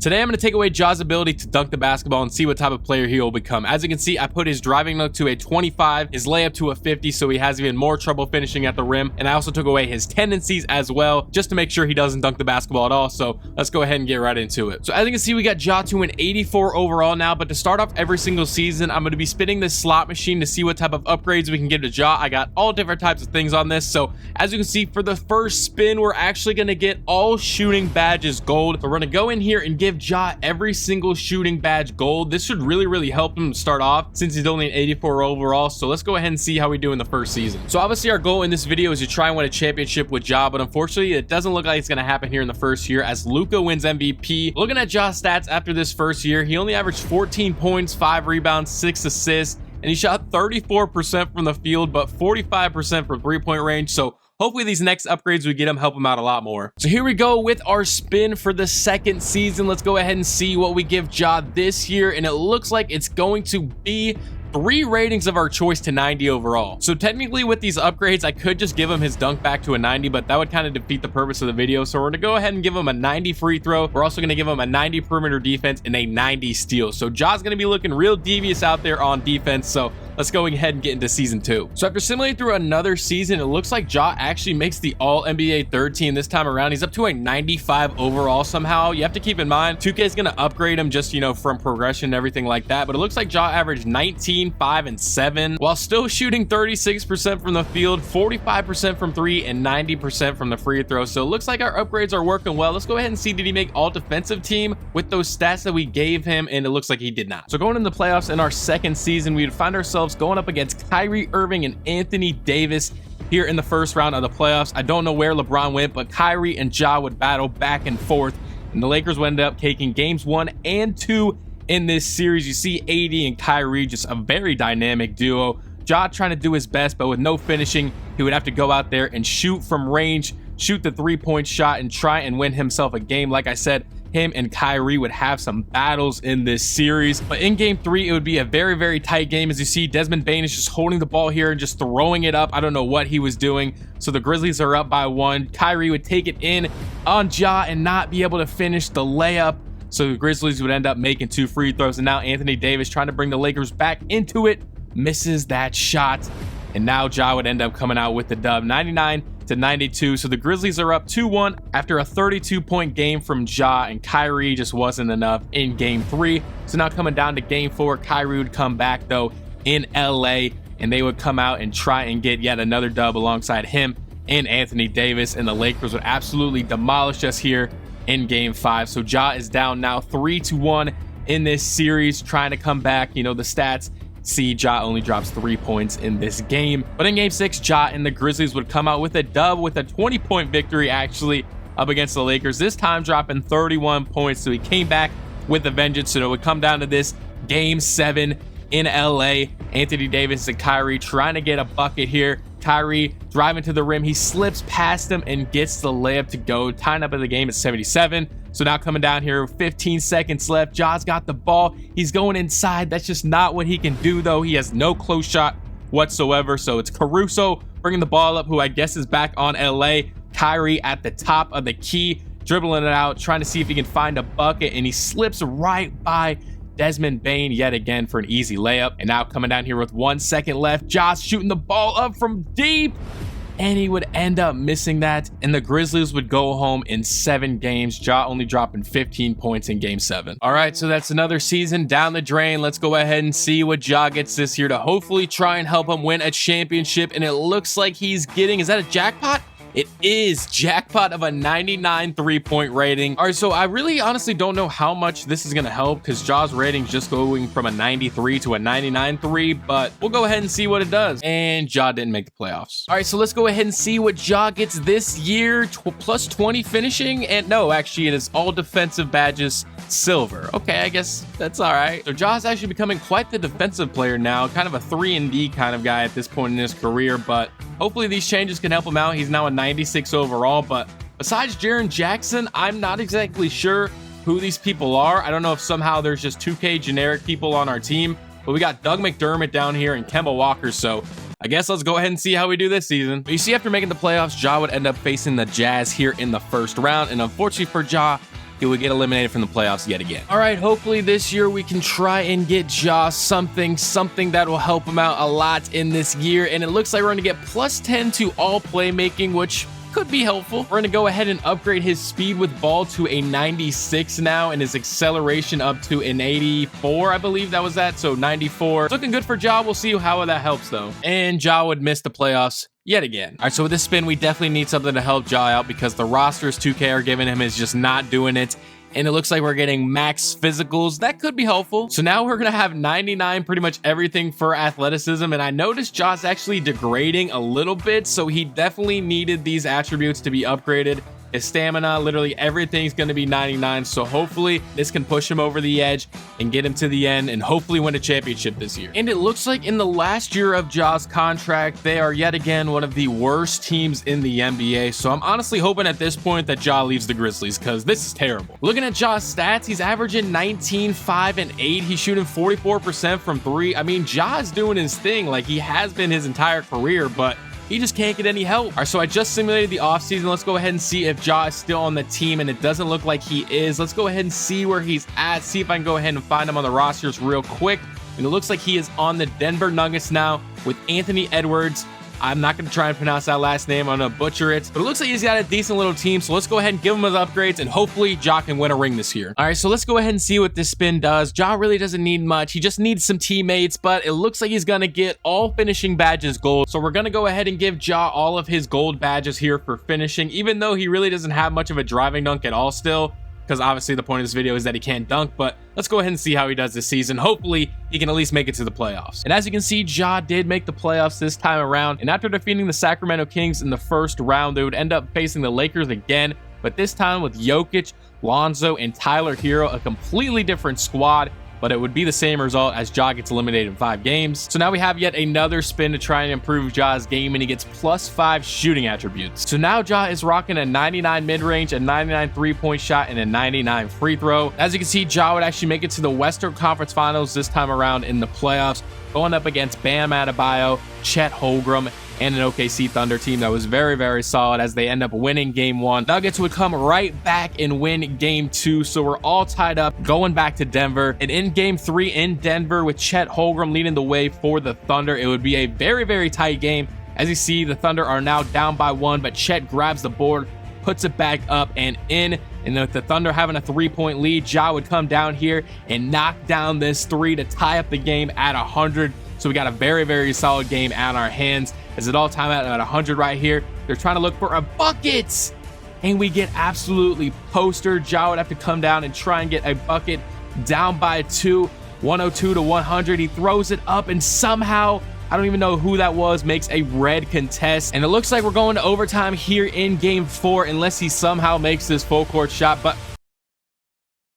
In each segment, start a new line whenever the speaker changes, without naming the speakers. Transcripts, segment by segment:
Today, I'm going to take away Ja's ability to dunk the basketball and see what type of player he will become. As you can see, I put his driving dunk to a 25, his layup to a 50, so he has even more trouble finishing at the rim. And I also took away his tendencies as well, just to make sure he doesn't dunk the basketball at all. So let's go ahead and get right into it. So as you can see, we got Ja to an 84 overall now, but to start off every single season, I'm going to be spinning this slot machine to see what type of upgrades we can give to Ja. I got all different types of things on this. So as you can see, for the first spin, we're actually going to get all shooting badges gold. So we're going to go in here and give Ja every single shooting badge gold. This should really help him start off since he's only an 84 overall. So let's go ahead and see how we do in the first season. So obviously our goal in this video is to try and win a championship with Ja, but unfortunately it doesn't look like it's going to happen here in the first year as Luka wins MVP. Looking at Ja's stats after this first year, he only averaged 14 points, 5 rebounds, 6 assists, and he shot 34% from the field, but 45% from three-point range. So hopefully these next upgrades we get him help him out a lot more. So here we go with our spin for the second season. Let's go ahead and see what we give Ja this year. And it looks like it's going to be 3 ratings of our choice to 90 overall. So technically with these upgrades, I could just give him his dunk back to a 90, but that would kind of defeat the purpose of the video. So we're gonna go ahead and give him a 90 free throw. We're also gonna give him a 90 perimeter defense and a 90 steal. So Ja's gonna be looking real devious out there on defense. So let's go ahead and get into season 2. So after simulating through another season, it looks like Ja actually makes the all NBA third team this time around. He's up to a 95 overall somehow. You have to keep in mind 2K is gonna upgrade him just, you know, from progression and everything like that. But it looks like Ja averaged 19, 5, and 7 while still shooting 36% from the field, 45% from 3, and 90% from the free throw. So it looks like our upgrades are working well. Let's go ahead and see, did he make all defensive team with those stats that we gave him? And it looks like he did not. So going into the playoffs in our second season, we would find ourselves going up against Kyrie Irving and Anthony Davis here in the first round of the playoffs. I don't know where LeBron went, but Kyrie and Ja would battle back and forth, and the Lakers would end up taking games 1 and 2 in this series. You see AD and Kyrie, just a very dynamic duo. Ja trying to do his best, but with no finishing, he would have to go out there and shoot from range, shoot the three-point shot, and try and win himself a game. Like I said, him and Kyrie would have some battles in this series. But in game 3, it would be a very tight game. As you see, Desmond Bane is just holding the ball here and just throwing it up. I don't know what he was doing. So the Grizzlies are up by 1. Kyrie would take it in on Ja and not be able to finish the layup. So the Grizzlies would end up making 2 free throws. And now Anthony Davis trying to bring the Lakers back into it, misses that shot. And now Ja would end up coming out with the dub, 99-92. So the Grizzlies are up 2-1 after a 32-point game from Ja, and Kyrie just wasn't enough in game 3. So now coming down to game 4, Kyrie would come back though in LA, and they would come out and try and get yet another dub alongside him and Anthony Davis, and the Lakers would absolutely demolish us here in game 5. So Ja is down now 3-1 in this series, trying to come back. You know, the stats see Ja only drops 3 points in this game. But in game 6, Ja and the Grizzlies would come out with a dub, with a 20-point victory actually up against the Lakers, this time dropping 31 points. So he came back with a vengeance. So it would come down to this game 7 in LA. Anthony Davis and Kyrie trying to get a bucket here. Kyrie driving to the rim, he slips past him and gets the layup to go, tying up in the game at 77. So now coming down here, 15 seconds left. Ja's got the ball, he's going inside. That's just not what he can do though. He has no close shot whatsoever. So it's Caruso bringing the ball up, who I guess is back on LA. Kyrie at the top of the key, dribbling it out, trying to see if he can find a bucket, and he slips right by Desmond Bane yet again for an easy layup. And now coming down here with 1 second left, Ja's shooting the ball up from deep, and he would end up missing that, and the Grizzlies would go home in 7 games. Ja only dropping 15 points in game 7. All right, so that's another season down the drain. Let's go ahead and see what Ja gets this year to hopefully try and help him win a championship. And it looks like he's getting, is that a jackpot? It is jackpot of a 99 3-point rating. All right, so I really honestly don't know how much this is going to help, because Ja's rating just going from a 93 to a 99 3, but we'll go ahead and see what it does. And Ja didn't make the playoffs. All right, so let's go ahead and see what Ja gets this year. Plus 20 finishing, and no, actually it is all defensive badges, silver. Okay, I guess that's all right. So Ja's actually becoming quite the defensive player now, kind of a 3-and-D kind of guy at this point in his career, but hopefully these changes can help him out. He's now a 96 overall, but besides Jaren Jackson, I'm not exactly sure who these people are. I don't know if somehow there's just 2K generic people on our team, but we got Doug McDermott down here and Kemba Walker, so I guess let's go ahead and see how we do this season. But you see, after making the playoffs, Ja would end up facing the Jazz here in the first round, and unfortunately for Ja, he would get eliminated from the playoffs yet again. All right, hopefully this year we can try and get Ja something that will help him out a lot in this year. And it looks like we're going to get plus 10 to all playmaking, which could be helpful. We're going to go ahead and upgrade his speed with ball to a 96 now, and his acceleration up to an 84, I believe that was that. So 94. It's looking good for Ja. We'll see how that helps though. And Ja would miss the playoffs yet again. All right, so with this spin, we definitely need something to help Ja out because the rosters 2K are giving him is just not doing it. And it looks like we're getting max physicals. That could be helpful. So now we're going to have 99, pretty much everything for athleticism. And I noticed Ja's actually degrading a little bit. So he definitely needed these attributes to be upgraded. His stamina, literally everything's going to be 99. So hopefully this can push him over the edge and get him to the end and hopefully win a championship this year. And it looks like in the last year of Ja's contract, they are yet again one of the worst teams in the NBA. So I'm honestly hoping at this point that Ja leaves the Grizzlies because this is terrible. Looking at Ja's stats, he's averaging 19, 5, and 8. He's shooting 44% from 3. I mean, Ja's doing his thing like he has been his entire career, but he just can't get any help. All right, so I just simulated the offseason. Let's go ahead and see if Ja is still on the team, and it doesn't look like he is. Let's go ahead and see where he's at, see if I can go ahead and find him on the rosters real quick. And it looks like he is on the Denver Nuggets now with Anthony Edwards. I'm not going to try and pronounce that last name. I'm going to butcher it. But it looks like he's got a decent little team. So let's go ahead and give him his upgrades. And hopefully Ja can win a ring this year. All right, so let's go ahead and see what this spin does. Ja really doesn't need much. He just needs some teammates. But it looks like he's going to get all finishing badges gold. So we're going to go ahead and give Ja all of his gold badges here for finishing. Even though he really doesn't have much of a driving dunk at all still. Because obviously the point of this video is that he can't dunk, but let's go ahead and see how he does this season. Hopefully he can at least make it to the playoffs. And as you can see, Ja did make the playoffs this time around, and after defeating the Sacramento Kings in the first round, they would end up facing the Lakers again, but this time with Jokic, Lonzo, and Tyler Hero, a completely different squad. But it would be the same result as Ja gets eliminated in 5 games. So now we have yet another spin to try and improve Ja's game, and he gets +5 shooting attributes. So now Ja is rocking a 99 mid-range, a 99 three-point shot, and a 99 free throw. As you can see, Ja would actually make it to the Western Conference Finals this time around in the playoffs, going up against Bam Adebayo, Chet Holmgren, and an OKC Thunder team that was very, very solid as they end up winning game 1. Nuggets would come right back and win game 2. So we're all tied up going back to Denver. And in game 3 in Denver with Chet Holmgren leading the way for the Thunder, it would be a very, very tight game. As you see, the Thunder are now down by 1, but Chet grabs the board, puts it back up and in. And with the Thunder having a 3-point lead, Ja would come down here and knock down this 3 to tie up the game at 100. So we got a very, very solid game on our hands. As it all time out at 100 right here. They're trying to look for a bucket. And we get absolutely postered. Ja would have to come down and try and get a bucket down by 2. 102 to 100. He throws it up and somehow, I don't even know who that was, makes a red contest. And it looks like we're going to overtime here in game 4 unless he somehow makes this full court shot.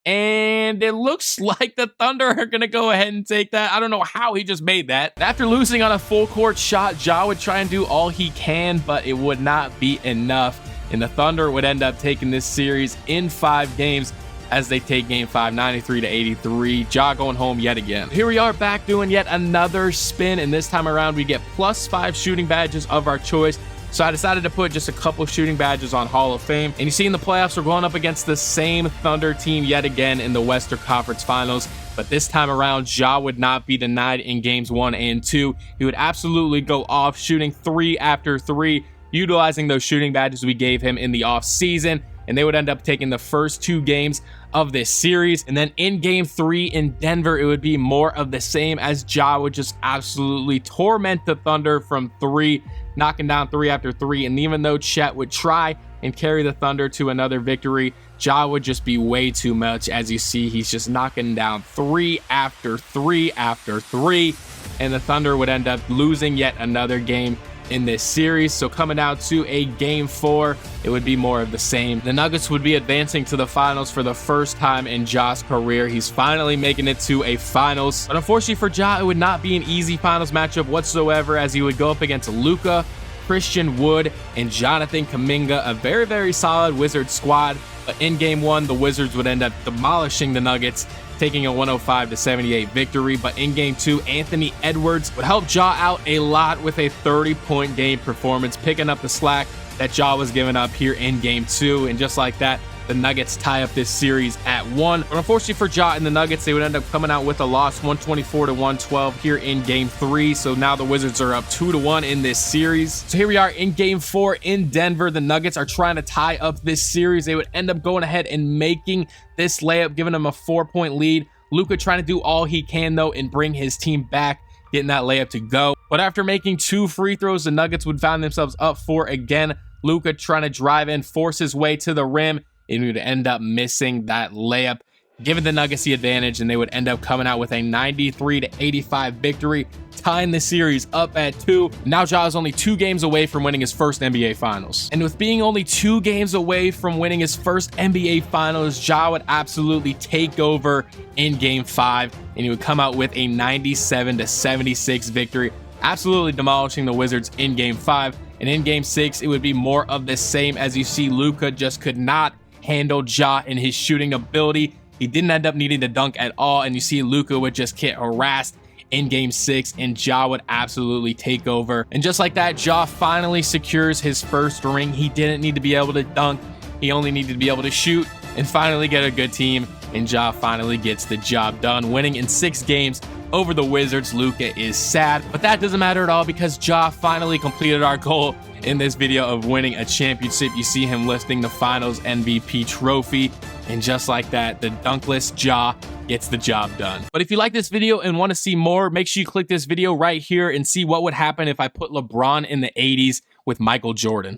And it looks like the Thunder are going to go ahead and take that. I don't know how he just made that. After losing on a full court shot, Ja would try and do all he can, but it would not be enough. And the Thunder would end up taking this series in 5 games as they take game 5, 93 to 83. Ja going home yet again. Here we are back doing yet another spin, and this time around we get +5 shooting badges of our choice. So I decided to put just a couple shooting badges on Hall of Fame. And you see in the playoffs, we're going up against the same Thunder team yet again in the Western Conference Finals. But this time around, Ja would not be denied in games 1 and 2. He would absolutely go off, shooting 3 after 3, utilizing those shooting badges we gave him in the offseason. And they would end up taking the first 2 games of this series. And then in game 3 in Denver, it would be more of the same as Ja would just absolutely torment the Thunder from 3, knocking down 3 after 3. And even though Chet would try and carry the Thunder to another victory, Ja would just be way too much. As you see, he's just knocking down 3 after 3 after 3. And the Thunder would end up losing yet another game in this series. So coming down to a game 4, it would be more of the same. The Nuggets would be advancing to the finals for the first time in Ja's career. He's finally making it to a finals, but unfortunately for Ja, it would not be an easy finals matchup whatsoever, as he would go up against Luka, Christian Wood, and Jonathan Kuminga, a very, very solid Wizards squad. But in game 1, the Wizards would end up demolishing the Nuggets, taking a 105 to 78 victory. But in game 2, Anthony Edwards would help Ja out a lot with a 30-point game performance, picking up the slack that Ja was giving up here in game 2. And just like that, the Nuggets tie up this series at 1. But unfortunately for Ja and the Nuggets, they would end up coming out with a loss 124-112 here in game 3. So now the Wizards are up 2-1 in this series. So here we are in game 4 in Denver. The Nuggets are trying to tie up this series. They would end up going ahead and making this layup, giving them a 4-point lead. Luka trying to do all he can though and bring his team back, getting that layup to go. But after making 2 free throws, the Nuggets would find themselves up 4 again. Luka trying to drive in, force his way to the rim, and he would end up missing that layup, giving the Nuggets the advantage, and they would end up coming out with a 93-85 victory, tying the series up at 2. Now Ja is only 2 games away from winning his first NBA Finals. And with being only 2 games away from winning his first NBA Finals, Ja would absolutely take over in game 5, and he would come out with a 97-76 victory, absolutely demolishing the Wizards in game 5. And in game 6, it would be more of the same, as you see Luka just could not handle Ja and his shooting ability. He didn't end up needing to dunk at all, and you see Luka would just get harassed in game 6, and Ja would absolutely take over. And just like that, Ja finally secures his first ring. He didn't need to be able to dunk. He only needed to be able to shoot and finally get a good team, and Ja finally gets the job done, winning in 6 games over the Wizards. Luka is sad, but that doesn't matter at all because Ja finally completed our goal in this video of winning a championship. You see him lifting the Finals MVP trophy, and just like that, the dunkless Ja gets the job done. But if you like this video and want to see more, make sure you click this video right here and see what would happen if I put LeBron in the 80s with Michael Jordan.